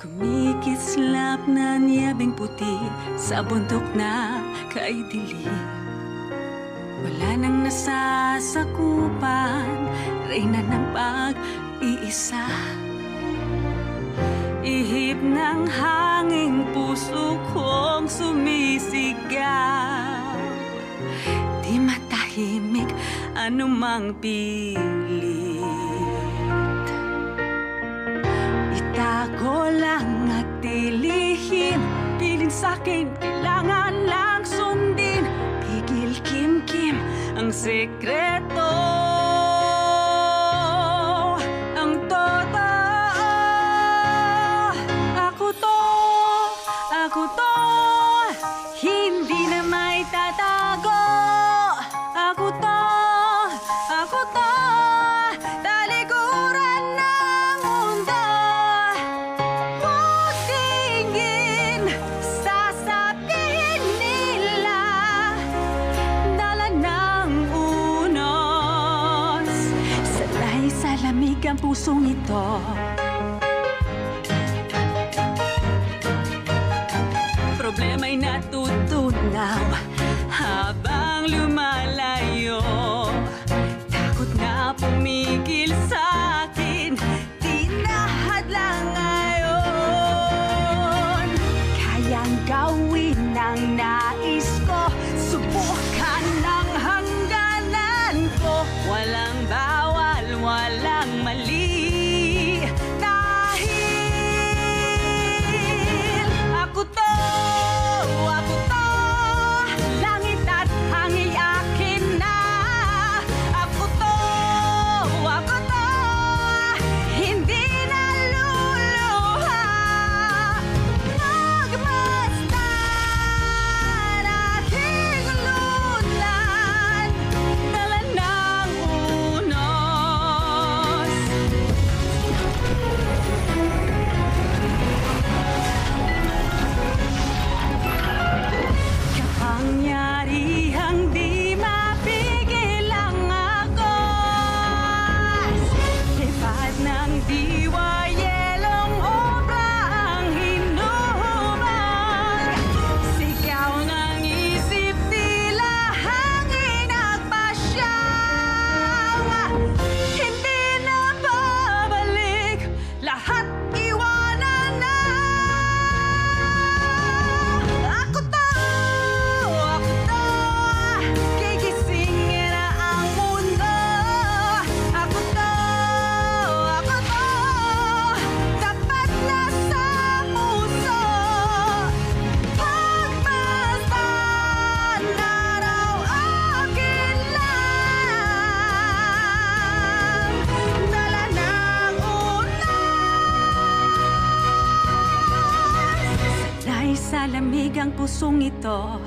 Kumikislap na niyabing puti sa bundok na kay dilim. Wala nang nasasakupan, reyna ng pag-iisa. Ihip ng hanging puso kong sumisigaw. Di matahimik anumang pilit. Itago lang at tilihim, piling sa'kin kailangan lang sundin. Pigil kim-kim ang sekreto. Ang totoo, ako to, hindi na may tatago. Ako to, talikuran ng mundo. Huwag tingin, sasabihin nila, dala ng unos. Sanay sa lamig ang pusong ito. Problema'y natutunaw habang lumalayo. Takot na pumigil sa'kin, di nahadlang ngayon. Kayang gawin ang nais ko, subukan ng hangganan ko. Walang bawal, walang mali. Sa lamig ang pusong ito.